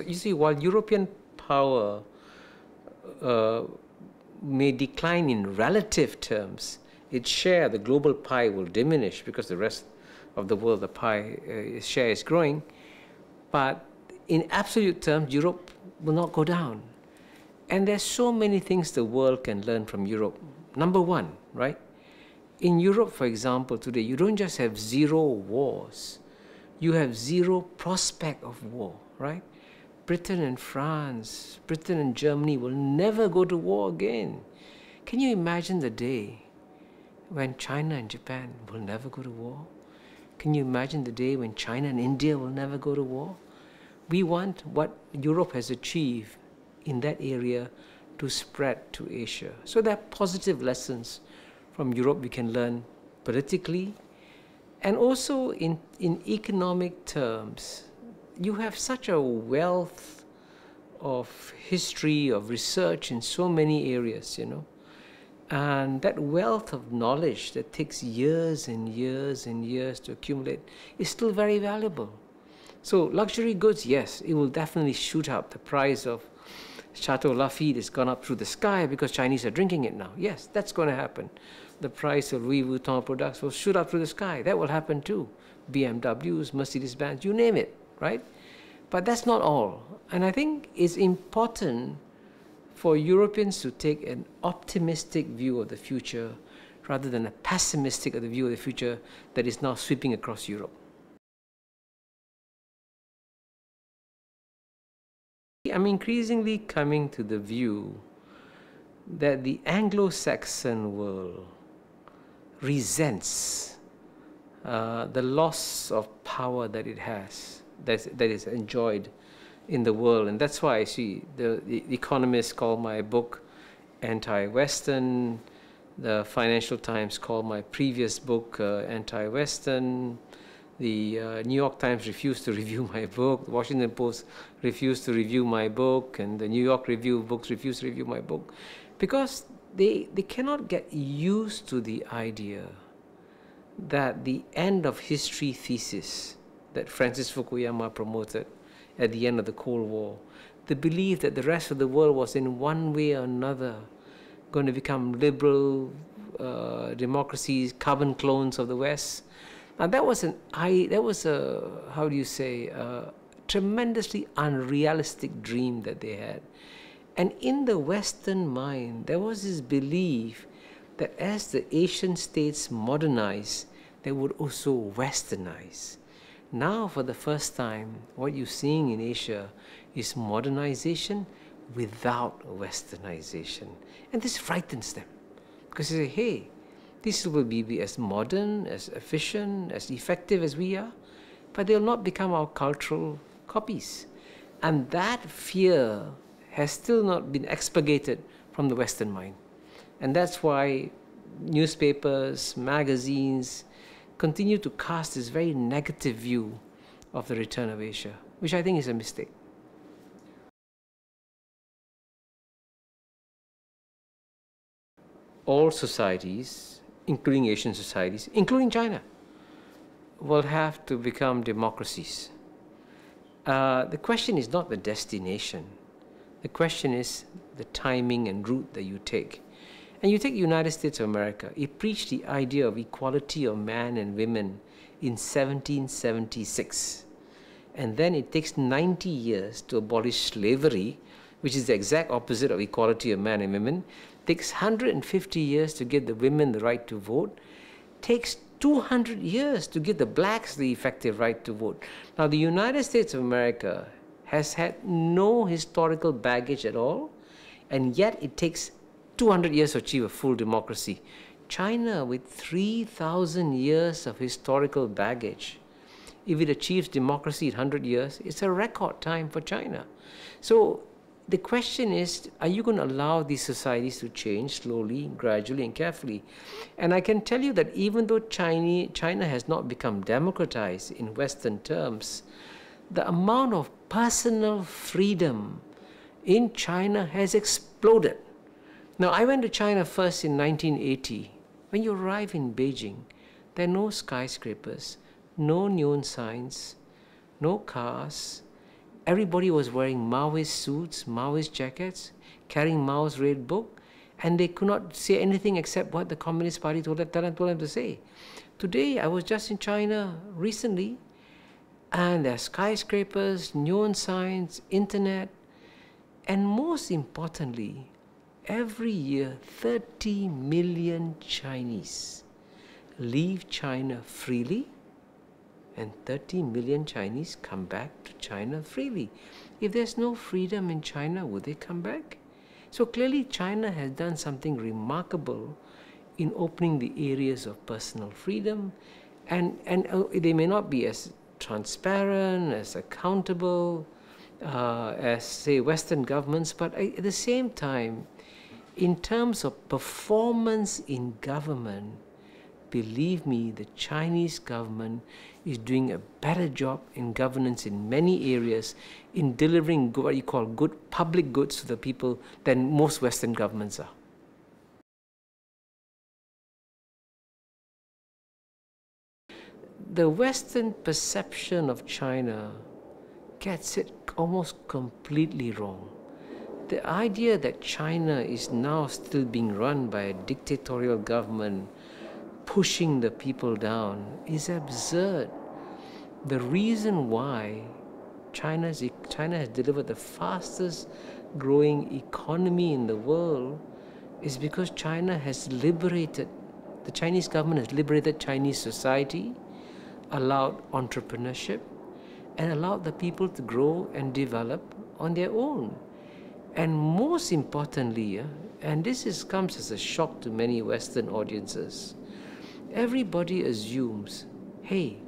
You see, while European power may decline in relative terms, its share, the global pie, will diminish because the rest of the world, the pie share is growing. But in absolute terms, Europe will not go down. And there's so many things the world can learn from Europe. Number one, right? In Europe, for example, today, you don't just have zero wars. You have zero prospect of war, right? Britain and France, Britain and Germany will never go to war again. Can you imagine the day when China and Japan will never go to war? Can you imagine the day when China and India will never go to war? We want what Europe has achieved in that area to spread to Asia. So there are positive lessons from Europe we can learn politically, and also in economic terms. You have such a wealth of history, of research in so many areas, you know. And that wealth of knowledge that takes years and years and years to accumulate is still very valuable. So luxury goods, yes, it will definitely shoot up. The price of Chateau Lafite has gone up through the sky because Chinese are drinking it now. Yes, that's going to happen. The price of Louis Vuitton products will shoot up through the sky. That will happen too. BMWs, Mercedes-Benz, you name it, right? But that's not all. And I think it's important for Europeans to take an optimistic view of the future rather than a pessimistic view of the future that is now sweeping across Europe. I'm increasingly coming to the view that the Anglo-Saxon world resents the loss of power that it has, that is enjoyed in the world. And that's why I see the economists call my book anti-Western, the Financial Times call my previous book anti-Western, the New York Times refused to review my book, the Washington Post refused to review my book, and the New York Review of Books refused to review my book, because they cannot get used to the idea that the end of history thesis that Francis Fukuyama promoted at the end of the Cold War, the belief that the rest of the world was in one way or another going to become liberal democracies, carbon clones of the West. Now that was a how do you say, a tremendously unrealistic dream that they had. And in the Western mind, there was this belief that as the Asian states modernize, they would also Westernize. Now, for the first time, what you're seeing in Asia is modernization without Westernization. And this frightens them, because they say, hey, this will be as modern, as efficient, as effective as we are, but they'll not become our cultural copies. And that fear has still not been expurgated from the Western mind. And that's why newspapers, magazines continue to cast this very negative view of the return of Asia, which I think is a mistake. All societies, including Asian societies, including China, will have to become democracies. The question is not the destination. The question is the timing and route that you take. And you take the United States of America. It preached the idea of equality of man and women in 1776. And then it takes 90 years to abolish slavery, which is the exact opposite of equality of man and women. It takes 150 years to give the women the right to vote. It takes 200 years to give the blacks the effective right to vote. Now, the United States of America has had no historical baggage at all, and yet it takes 200 years to achieve a full democracy. China, with 3,000 years of historical baggage, if it achieves democracy in 100 years, it's a record time for China. So the question is, are you going to allow these societies to change slowly, gradually, and carefully? And I can tell you that even though China has not become democratized in Western terms, the amount of personal freedom in China has exploded. Now, I went to China first in 1980. When you arrive in Beijing, there are no skyscrapers, no neon signs, no cars, everybody was wearing Maoist suits, Maoist jackets, carrying Mao's red book, and they could not say anything except what the Communist Party told them to say. Today, I was just in China recently, and there are skyscrapers, neon signs, internet, and most importantly, every year 30 million Chinese leave China freely, and 30 million Chinese come back to China freely. If there's no freedom in China, would they come back? So clearly China has done something remarkable in opening the areas of personal freedom, and they may not be as transparent, as accountable as, say, Western governments, but at the same time, in terms of performance in government, believe me, the Chinese government is doing a better job in governance in many areas, in delivering what you call good public goods to the people than most Western governments are. The Western perception of China gets it almost completely wrong. The idea that China is now still being run by a dictatorial government pushing the people down is absurd. The reason why China has delivered the fastest growing economy in the world is because China has liberated, the Chinese government has liberated Chinese society, allowed entrepreneurship, and allowed the people to grow and develop on their own. And most importantly, and this comes as a shock to many Western audiences, everybody assumes, hey,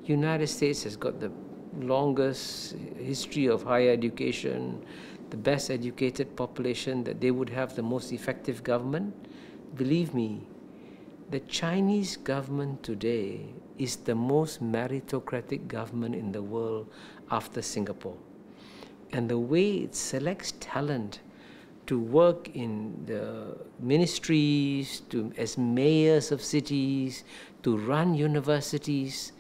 United States has got the longest history of higher education, the best educated population, that they would have the most effective government. Believe me, the Chinese government today is the most meritocratic government in the world after Singapore. And the way it selects talent to work in the ministries, as mayors of cities, to run universities,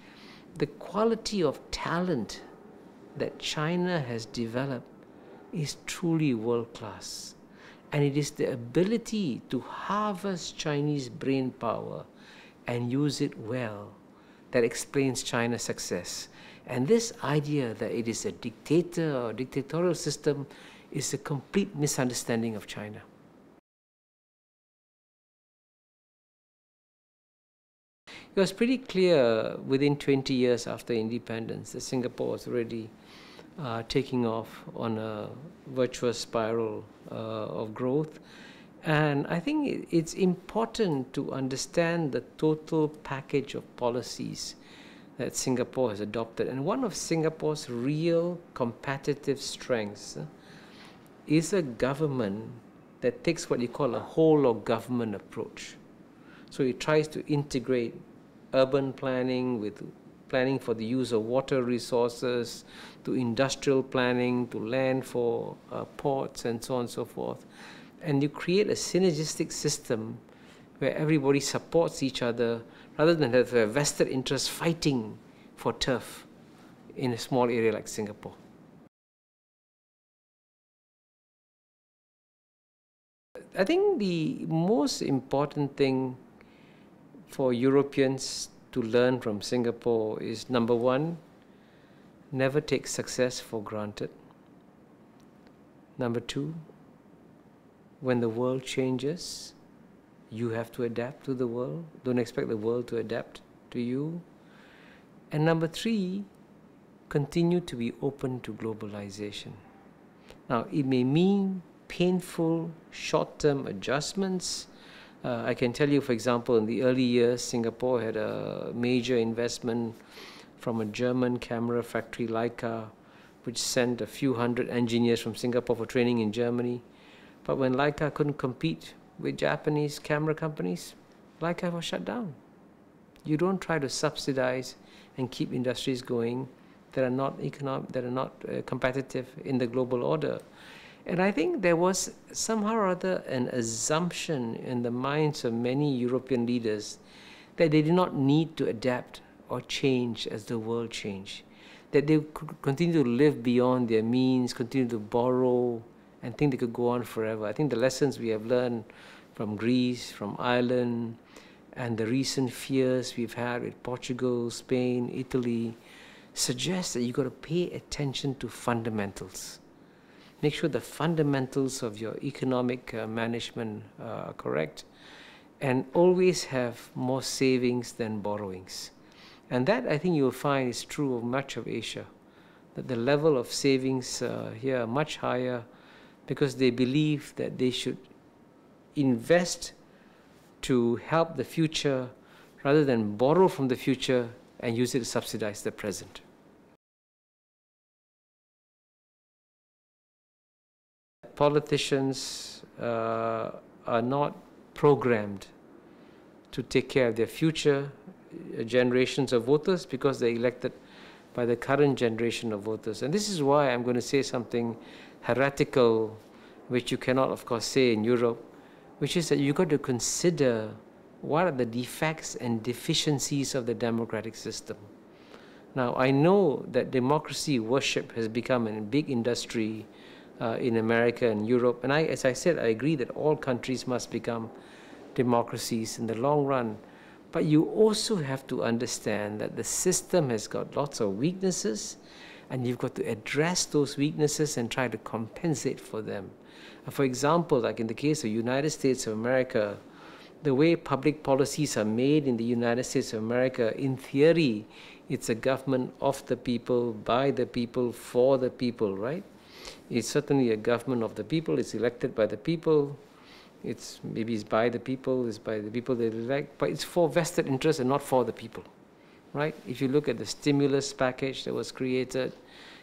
the quality of talent that China has developed is truly world-class. And it is the ability to harvest Chinese brain power and use it well that explains China's success. And this idea that it is a dictator or dictatorial system is a complete misunderstanding of China. It was pretty clear within 20 years after independence that Singapore was already taking off on a virtuous spiral of growth. And I think it's important to understand the total package of policies that Singapore has adopted. And one of Singapore's real competitive strengths is a government that takes what you call a whole of government approach. So it tries to integrate urban planning with planning for the use of water resources, to industrial planning, to land for ports, and so on and so forth. And you create a synergistic system where everybody supports each other rather than have a vested interest fighting for turf in a small area like Singapore. I think the most important thing for Europeans to learn from Singapore is, number one, never take success for granted. Number two, when the world changes, you have to adapt to the world. Don't expect the world to adapt to you. And number three, continue to be open to globalization. Now, it may mean painful short-term adjustments. I can tell you, for example, in the early years, Singapore had a major investment from a German camera factory, Leica, which sent a few hundred engineers from Singapore for training in Germany. But when Leica couldn't compete with Japanese camera companies, Leica was shut down. You don't try to subsidize and keep industries going that are not competitive in the global order. And I think there was somehow or other an assumption in the minds of many European leaders that they did not need to adapt or change as the world changed. that they could continue to live beyond their means, continue to borrow, and think they could go on forever. I think the lessons we have learned from Greece, from Ireland, and the recent fears we've had with Portugal, Spain, Italy, suggest that you've got to pay attention to fundamentals. Make sure the fundamentals of your economic management are correct, and always have more savings than borrowings. And that, I think, you'll find is true of much of Asia, that the level of savings here are much higher because they believe that they should invest to help the future rather than borrow from the future and use it to subsidize the present. Politicians are not programmed to take care of their future generations of voters because they're elected by the current generation of voters. And this is why I'm going to say something heretical, which you cannot, of course, say in Europe, which is that you've got to consider what are the defects and deficiencies of the democratic system. Now, I know that democracy worship has become a big industry in America and Europe, and as I said, I agree that all countries must become democracies in the long run. But you also have to understand that the system has got lots of weaknesses, and you've got to address those weaknesses and try to compensate for them. For example, like in the case of United States of America, the way public policies are made in the United States of America, in theory, it's a government of the people, by the people, for the people, right? It's certainly a government of the people, it's elected by the people, maybe it's by the people, it's by the people they elect, but it's for vested interests and not for the people, right? If you look at the stimulus package that was created,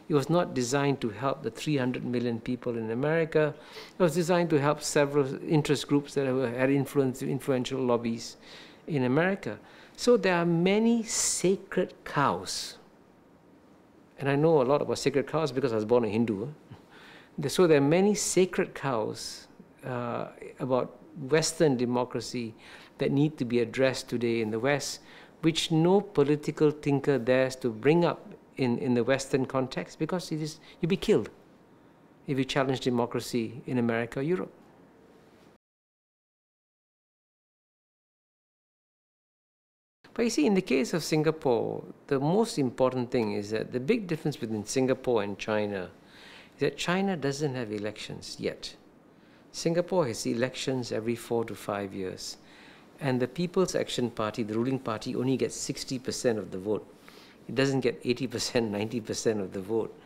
it was not designed to help the 300 million people in America. It was designed to help several interest groups that had influential lobbies in America. So there are many sacred cows. And I know a lot about sacred cows because I was born a Hindu. So there are many sacred cows about Western democracy that need to be addressed today in the West, which no political thinker dares to bring up in the Western context, because you'll be killed if you challenge democracy in America or Europe. But you see, in the case of Singapore, the most important thing is that the big difference between Singapore and China is that China doesn't have elections yet. Singapore has elections every 4 to 5 years. And the People's Action Party, the ruling party, only gets 60% of the vote. It doesn't get 80%, 90% of the vote.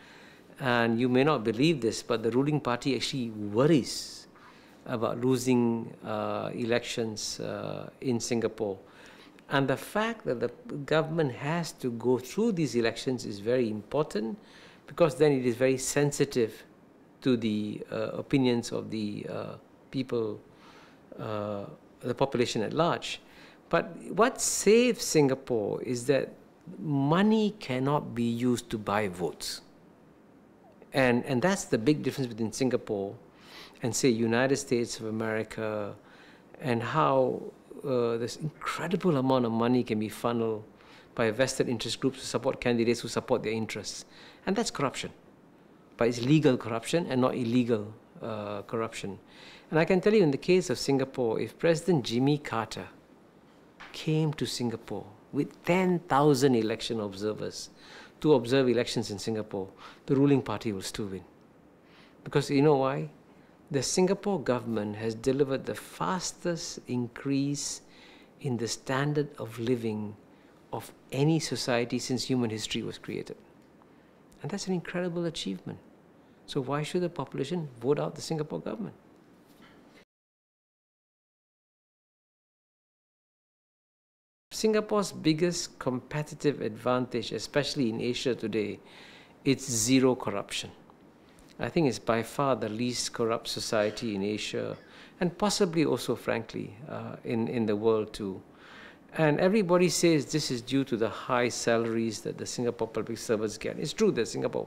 And you may not believe this, but the ruling party actually worries about losing elections in Singapore. And the fact that the government has to go through these elections is very important, because then it is very sensitive to the opinions of the people, the population at large. But what saves Singapore is that money cannot be used to buy votes. And that's the big difference between Singapore and, say, United States of America, and how this incredible amount of money can be funneled by vested interest groups to support candidates who support their interests. And that's corruption. But it's legal corruption and not illegal corruption. And I can tell you, in the case of Singapore, if President Jimmy Carter came to Singapore with 10,000 election observers to observe elections in Singapore, the ruling party will still win. Because you know why? The Singapore government has delivered the fastest increase in the standard of living of any society since human history was created. And that's an incredible achievement. So why should the population vote out the Singapore government? Singapore's biggest competitive advantage, especially in Asia today, it's zero corruption. I think it's by far the least corrupt society in Asia, and possibly also, frankly, in the world too. And everybody says this is due to the high salaries that the Singapore public servants get. It's true that Singapore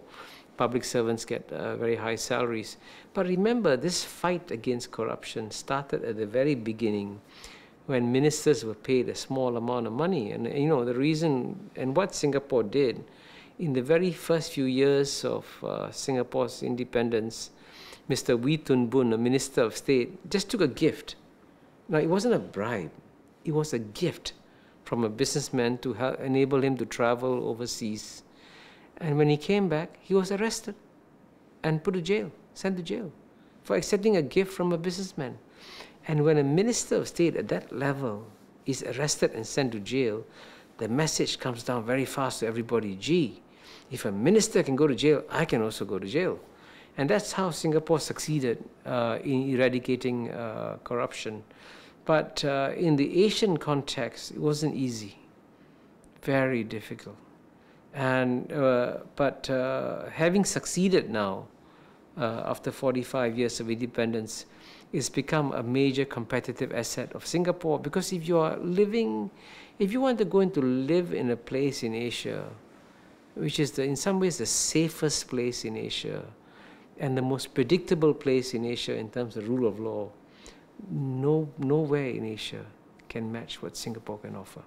public servants get very high salaries. But remember, this fight against corruption started at the very beginning, when ministers were paid a small amount of money. And you know, the reason, and what Singapore did, In the very first few years of Singapore's independence, Mr. Wee Tun Boon, a Minister of State, just took a gift. Now, it wasn't a bribe. It was a gift from a businessman to enable him to travel overseas. And when he came back, he was arrested and put to jail, sent to jail, for accepting a gift from a businessman. And when a Minister of State at that level is arrested and sent to jail, the message comes down very fast to everybody. Gee, if a minister can go to jail, I can also go to jail. And that's how Singapore succeeded in eradicating corruption. But in the Asian context, it wasn't easy, very difficult. And, but having succeeded now, after 45 years of independence, it's become a major competitive asset of Singapore, because if you are living, if you want to go into live in a place in Asia, which is in some ways the safest place in Asia and the most predictable place in Asia in terms of rule of law, nowhere in Asia can match what Singapore can offer.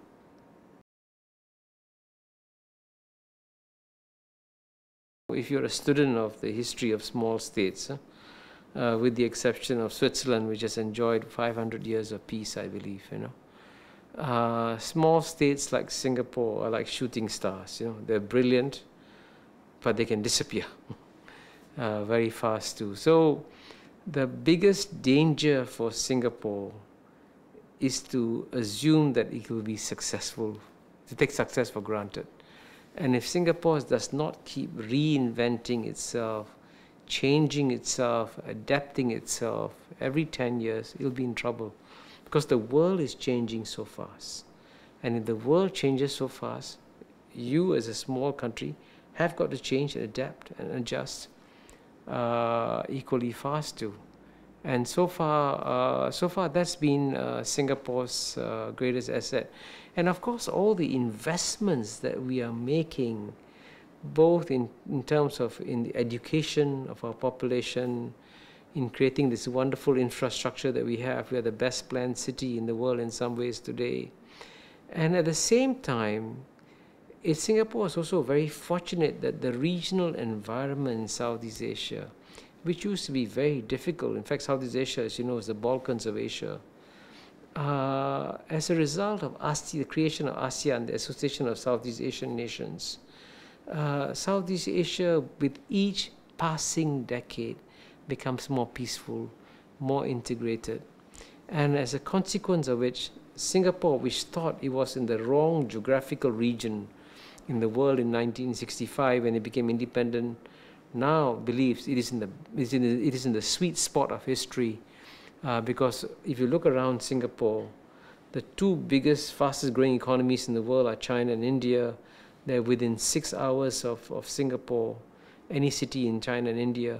If you're a student of the history of small states, with the exception of Switzerland, which has enjoyed 500 years of peace, I believe, small states like Singapore are like shooting stars. They're brilliant, but they can disappear very fast too. So the biggest danger for Singapore is to assume that it will be successful, to take success for granted. And if Singapore does not keep reinventing itself, changing itself, adapting itself every 10 years, it'll be in trouble. Because the world is changing so fast. And if the world changes so fast, you as a small country have got to change and adapt and adjust equally fast too. And so far that's been Singapore's greatest asset. And of course, all the investments that we are making, both in terms of in the education of our population, in creating this wonderful infrastructure that we have. We are the best planned city in the world in some ways today. And at the same time, Singapore is also very fortunate that the regional environment in Southeast Asia, which used to be very difficult, in fact, Southeast Asia, as you know, is the Balkans of Asia, as a result of the creation of ASEAN, the Association of Southeast Asian Nations, Southeast Asia, with each passing decade, becomes more peaceful, more integrated. And as a consequence of which, Singapore, which thought it was in the wrong geographical region in the world in 1965 when it became independent, now believes it is in the sweet spot of history. Because if you look around Singapore, the two biggest, fastest growing economies in the world are China and India. They're within 6 hours of Singapore, any city in China and India.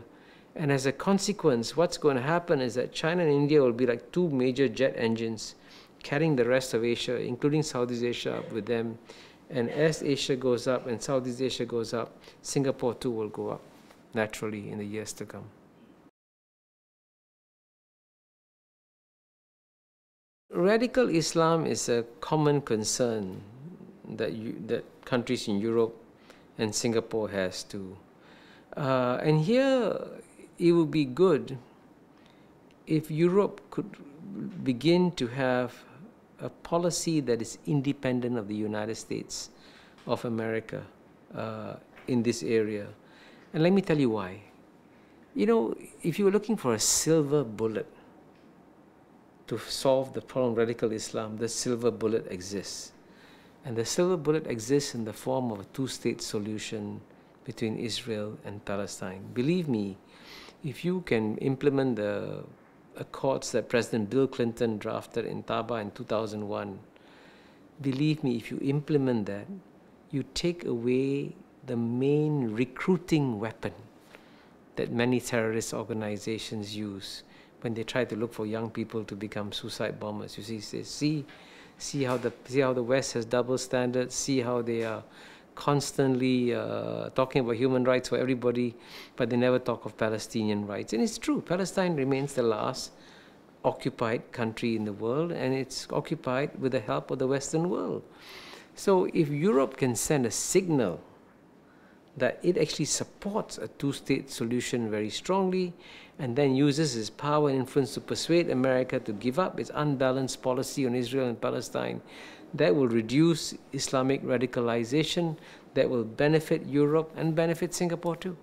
And as a consequence, what's going to happen is that China and India will be like two major jet engines carrying the rest of Asia, including Southeast Asia, up with them. And as Asia goes up and Southeast Asia goes up, Singapore too will go up naturally in the years to come. Radical Islam is a common concern that countries in Europe and Singapore has too. And here it would be good if Europe could begin to have a policy that is independent of the United States of America in this area. And let me tell you why. If you were looking for a silver bullet to solve the problem of radical Islam, the silver bullet exists. And the silver bullet exists in the form of a two-state solution between Israel and Palestine. Believe me, if you can implement the accords that President Bill Clinton drafted in Taba in 2001, believe me, if you implement that, you take away the main recruiting weapon that many terrorist organizations use when they try to look for young people to become suicide bombers. You see how the West has double standards, see how they are constantly talking about human rights for everybody, but they never talk of Palestinian rights. And it's true, Palestine remains the last occupied country in the world, and it's occupied with the help of the Western world. So if Europe can send a signal that it actually supports a two-state solution very strongly, and then uses its power and influence to persuade America to give up its unbalanced policy on Israel and Palestine. That will reduce Islamic radicalization, that will benefit Europe and benefit Singapore too.